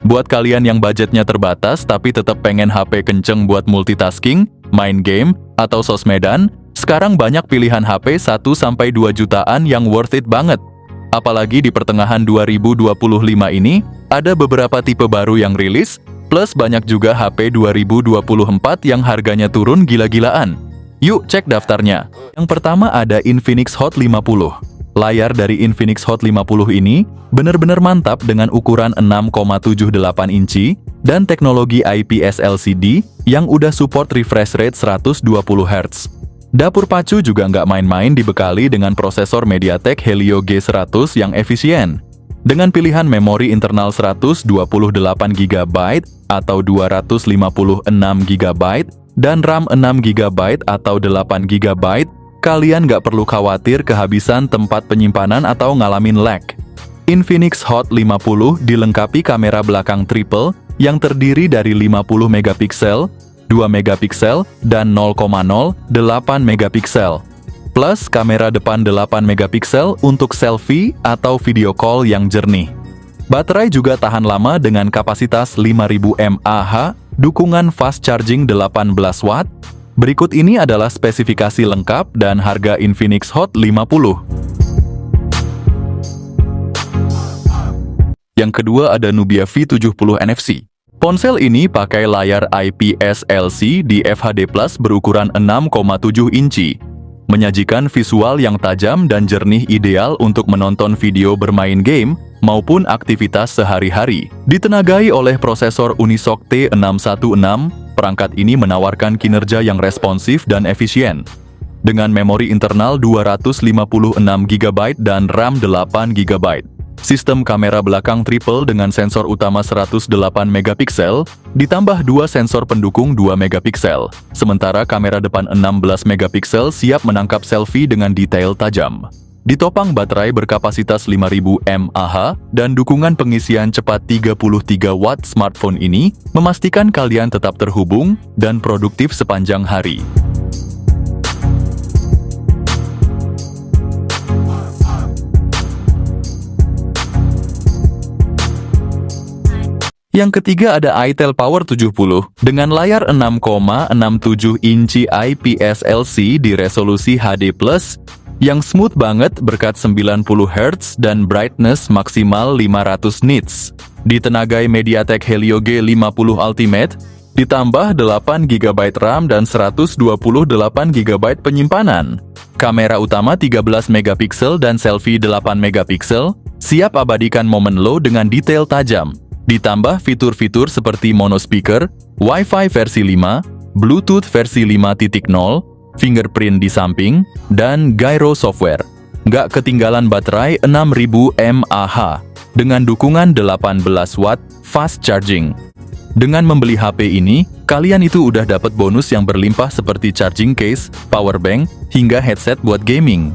Buat kalian yang budgetnya terbatas tapi tetap pengen HP kenceng buat multitasking, main game, atau sosmedan, sekarang banyak pilihan HP 1-2 jutaan yang worth it banget. Apalagi di pertengahan 2025 ini, ada beberapa tipe baru yang rilis, plus banyak juga HP 2024 yang harganya turun gila-gilaan. Yuk cek daftarnya. Yang pertama ada Infinix Hot 50. Layar dari Infinix Hot 50 ini benar-benar mantap dengan ukuran 6,78 inci dan teknologi IPS LCD yang udah support refresh rate 120 Hz. Dapur pacu juga nggak main-main dibekali dengan prosesor MediaTek Helio G100 yang efisien. Dengan pilihan memori internal 128 GB atau 256 GB dan RAM 6 GB atau 8 GB, kalian nggak perlu khawatir kehabisan tempat penyimpanan atau ngalamin lag. Infinix Hot 50 dilengkapi kamera belakang triple yang terdiri dari 50 megapiksel, 2 megapiksel, dan 0,08 megapiksel. Plus kamera depan 8 megapiksel untuk selfie atau video call yang jernih. Baterai juga tahan lama dengan kapasitas 5000 mAh, dukungan fast charging 18 watt. Berikut ini adalah spesifikasi lengkap dan harga Infinix Hot 50. Yang kedua ada Nubia V70 NFC. Ponsel ini pakai layar IPS LCD FHD+ berukuran 6,7 inci. Menyajikan visual yang tajam dan jernih ideal untuk menonton video bermain game maupun aktivitas sehari-hari. Ditenagai oleh prosesor Unisoc T616, perangkat ini menawarkan kinerja yang responsif dan efisien. Dengan memori internal 256 GB dan RAM 8 GB. Sistem kamera belakang triple dengan sensor utama 108 megapiksel, ditambah 2 sensor pendukung 2 megapiksel. Sementara kamera depan 16 megapiksel siap menangkap selfie dengan detail tajam. Ditopang baterai berkapasitas 5000 mAh dan dukungan pengisian cepat 33 watt. Smartphone ini memastikan kalian tetap terhubung dan produktif sepanjang hari. Yang ketiga ada itel Power 70 dengan layar 6,67 inci IPS LCD resolusi HD+, yang smooth banget berkat 90 Hz dan brightness maksimal 500 nits. Ditenagai MediaTek Helio G50 Ultimate, ditambah 8 GB RAM dan 128 GB penyimpanan. Kamera utama 13 megapiksel dan selfie 8 megapiksel, siap abadikan momen lo dengan detail tajam. Ditambah fitur-fitur seperti mono speaker, Wi-Fi versi 5, Bluetooth versi 5.0, fingerprint di samping, dan gyro software. Nggak ketinggalan baterai 6000 mAh dengan dukungan 18 watt fast charging. Dengan membeli HP ini, kalian itu udah dapat bonus yang berlimpah seperti charging case, power bank, hingga headset buat gaming.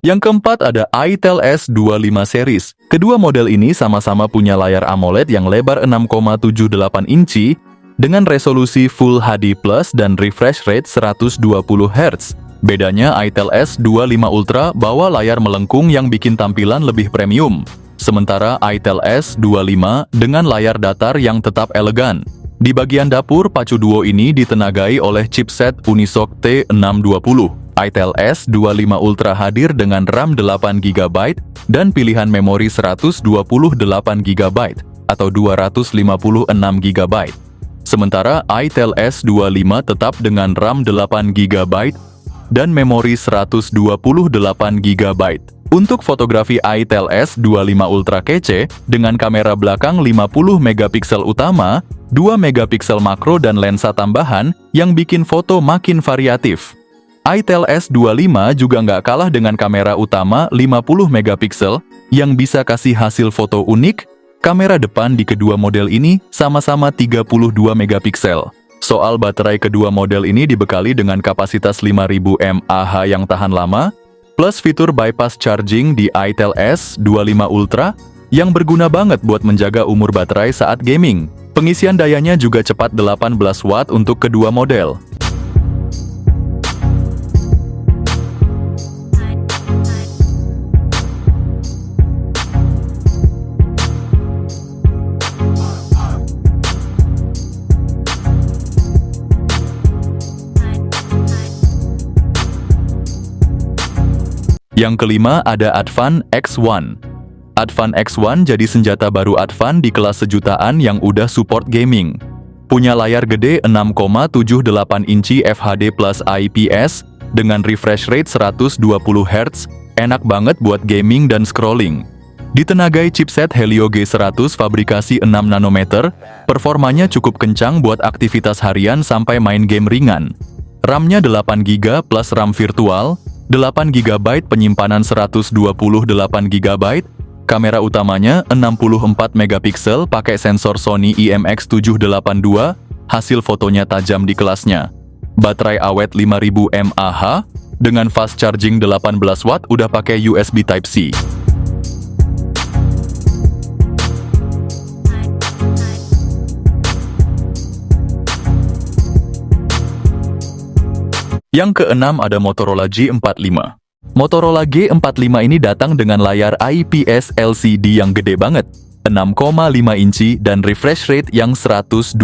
Yang keempat ada itel S25 series. Kedua model ini sama-sama punya layar AMOLED yang lebar 6,78 inci dengan resolusi Full HD Plus dan refresh rate 120 Hz. Bedanya itel S25 Ultra bawa layar melengkung yang bikin tampilan lebih premium. Sementara itel S25 dengan layar datar yang tetap elegan. Di bagian dapur, pacu duo ini ditenagai oleh chipset Unisoc T620. itel S25 Ultra hadir dengan RAM 8 GB dan pilihan memori 128 GB atau 256 GB. Sementara itel S25 tetap dengan RAM 8 GB dan memori 128 GB. Untuk fotografi itel S25 Ultra kece dengan kamera belakang 50 megapiksel utama, 2 megapiksel makro dan lensa tambahan yang bikin foto makin variatif. itel S25 juga nggak kalah dengan kamera utama 50 megapiksel yang bisa kasih hasil foto unik. Kamera depan di kedua model ini sama-sama 32 megapiksel. Soal baterai kedua model ini dibekali dengan kapasitas 5000 mAh yang tahan lama, plus fitur bypass charging di itel S25 Ultra yang berguna banget buat menjaga umur baterai saat gaming. Pengisian dayanya juga cepat 18 watt untuk kedua model. Yang kelima ada Advan X1. Advan X1 jadi senjata baru Advan di kelas sejutaan yang udah support gaming. Punya layar gede 6,78 inci FHD plus IPS dengan refresh rate 120 Hz, enak banget buat gaming dan scrolling. Ditenagai chipset Helio G100 fabrikasi 6 nanometer, performanya cukup kencang buat aktivitas harian sampai main game ringan. RAM-nya 8GB plus RAM virtual, 8GB penyimpanan 128GB, kamera utamanya 64 megapiksel pakai sensor Sony IMX782, hasil fotonya tajam di kelasnya. Baterai awet 5000 mAh, dengan fast charging 18 watt udah pakai USB Type-C. Yang keenam ada Motorola G45. Motorola G45 ini datang dengan layar IPS LCD yang gede banget, 6,5 inci dan refresh rate yang 120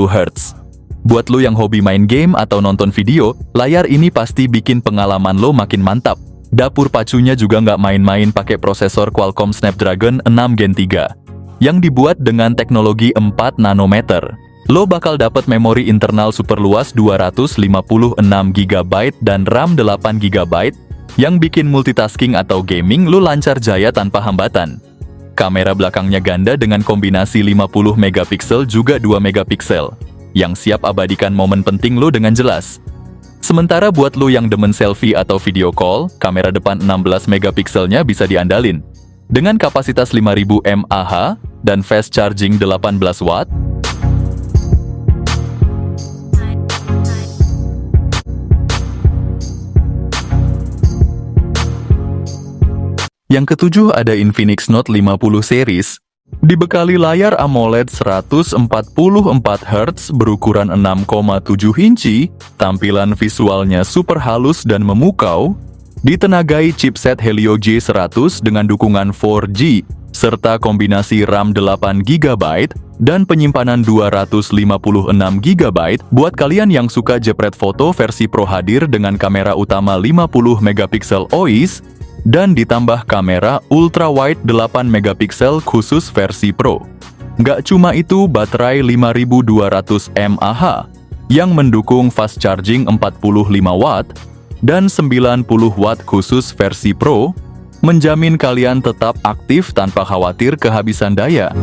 Hz. Buat lo yang hobi main game atau nonton video, layar ini pasti bikin pengalaman lo makin mantap. Dapur pacunya juga nggak main-main pakai prosesor Qualcomm Snapdragon 6 Gen 3, yang dibuat dengan teknologi 4 nanometer. Lo bakal dapat memori internal super luas 256GB dan RAM 8GB, yang bikin multitasking atau gaming lu lancar jaya tanpa hambatan. Kamera belakangnya ganda dengan kombinasi 50 megapiksel juga 2 megapiksel, yang siap abadikan momen penting lu dengan jelas. Sementara buat lu yang demen selfie atau video call, kamera depan 16 megapikselnya bisa diandalin. Dengan kapasitas 5000 mAh dan fast charging 18 watt, Yang ketujuh ada Infinix Note 50 series. Dibekali layar AMOLED 144 Hz berukuran 6,7 inci, tampilan visualnya super halus dan memukau, ditenagai chipset Helio G100 dengan dukungan 4G, serta kombinasi RAM 8GB dan penyimpanan 256GB. Buat kalian yang suka jepret foto, versi Pro hadir dengan kamera utama 50 megapiksel OIS, dan ditambah kamera ultra wide 8 megapiksel khusus versi Pro. Nggak cuma itu, baterai 5200 mAh yang mendukung fast charging 45 watt dan 90 watt khusus versi Pro, menjamin kalian tetap aktif tanpa khawatir kehabisan daya.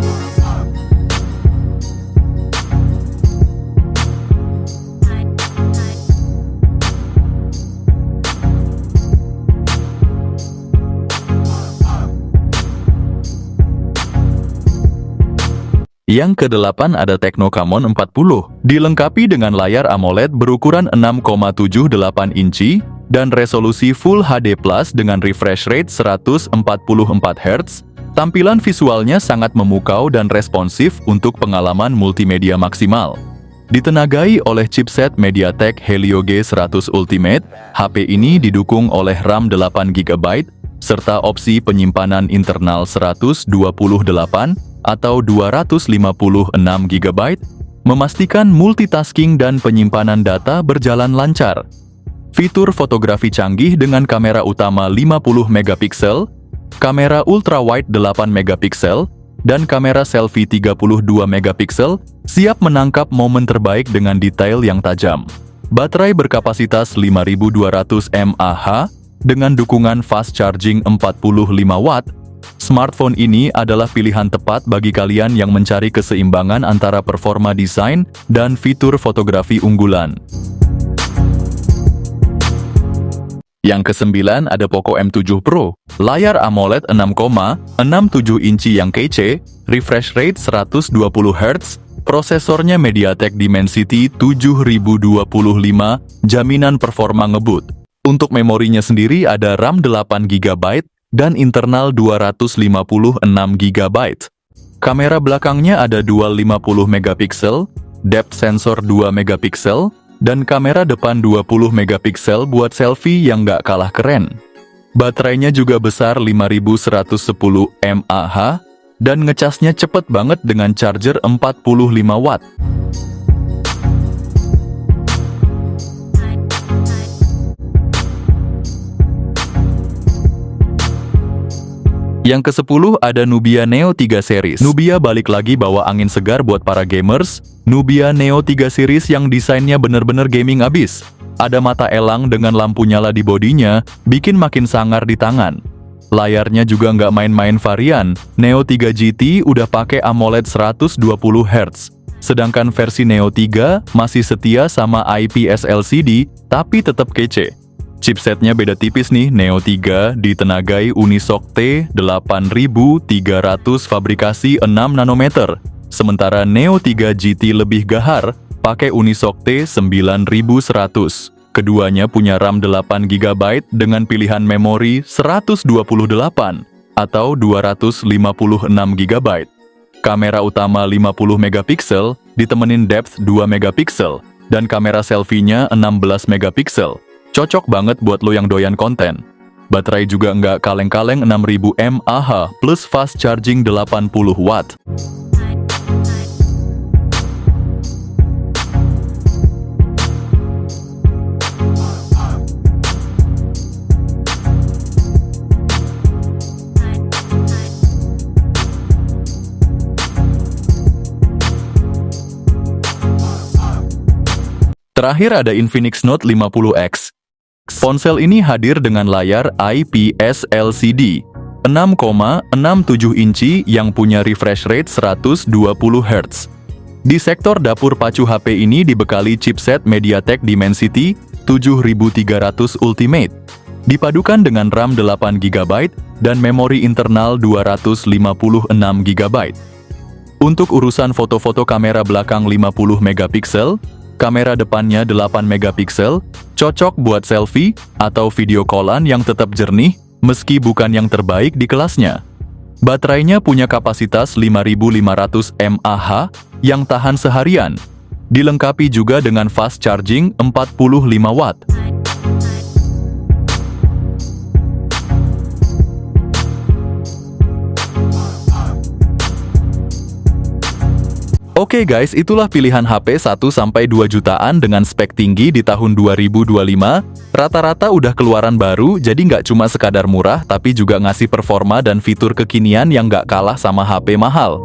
Yang kedelapan ada Tecno Camon 40, dilengkapi dengan layar AMOLED berukuran 6,78 inci dan resolusi Full HD Plus dengan refresh rate 144 Hz. Tampilan visualnya sangat memukau dan responsif untuk pengalaman multimedia maksimal. Ditenagai oleh chipset MediaTek Helio G100 Ultimate, HP ini didukung oleh RAM 8GB serta opsi penyimpanan internal 128 atau 256GB, memastikan multitasking dan penyimpanan data berjalan lancar. Fitur fotografi canggih dengan kamera utama 50 megapiksel, kamera ultrawide 8 megapiksel, dan kamera selfie 32 megapiksel siap menangkap momen terbaik dengan detail yang tajam. Baterai berkapasitas 5200 mAh dengan dukungan fast charging 45 watt. Smartphone ini adalah pilihan tepat bagi kalian yang mencari keseimbangan antara performa desain dan fitur fotografi unggulan. Yang kesembilan ada Poco M7 Pro. Layar AMOLED 6,67 inci yang kece, refresh rate 120 Hz, prosesornya MediaTek Dimensity 7025, jaminan performa ngebut. Untuk memorinya sendiri ada RAM 8GB dan internal 256GB. Kamera belakangnya ada dual 50 megapiksel, depth sensor 2 megapiksel, dan kamera depan 20 megapiksel buat selfie yang nggak kalah keren. Baterainya juga besar 5110 mAh, dan ngecasnya cepet banget dengan charger 45 watt. Yang ke-10 ada Nubia Neo 3 series. Nubia balik lagi bawa angin segar buat para gamers. Nubia Neo 3 series yang desainnya bener-bener gaming abis. Ada mata elang dengan lampu nyala di bodinya, bikin makin sangar di tangan. Layarnya juga nggak main-main varian. Neo 3 GT udah pakai AMOLED 120 Hz. Sedangkan versi Neo 3 masih setia sama IPS LCD, tapi tetap kece. Chipsetnya beda tipis nih, Neo 3 ditenagai Unisoc T8300 fabrikasi 6 nanometer. Sementara Neo 3 GT lebih gahar, pakai Unisoc T9100. Keduanya punya RAM 8 GB dengan pilihan memori 128 atau 256 GB. Kamera utama 50 megapiksel ditemenin depth 2 megapiksel dan kamera selfie-nya 16 megapiksel. Cocok banget buat lo yang doyan konten. Baterai juga nggak kaleng-kaleng 6000 mAh plus fast charging 80 watt. Terakhir ada Infinix Note 50X. Ponsel ini hadir dengan layar IPS LCD 6,67 inci yang punya refresh rate 120 Hz. Di sektor dapur pacu HP ini dibekali chipset MediaTek Dimensity 7300 Ultimate, dipadukan dengan RAM 8 GB dan memori internal 256 GB. Untuk urusan foto-foto, kamera belakang 50 megapiksel, kamera depannya 8 megapiksel, cocok buat selfie atau video callan yang tetap jernih meski bukan yang terbaik di kelasnya. Baterainya punya kapasitas 5500 mAh yang tahan seharian. Dilengkapi juga dengan fast charging 45 watt. Oke guys, itulah pilihan HP 1-2 jutaan dengan spek tinggi di tahun 2025. Rata-rata udah keluaran baru, jadi nggak cuma sekadar murah, tapi juga ngasih performa dan fitur kekinian yang nggak kalah sama HP mahal.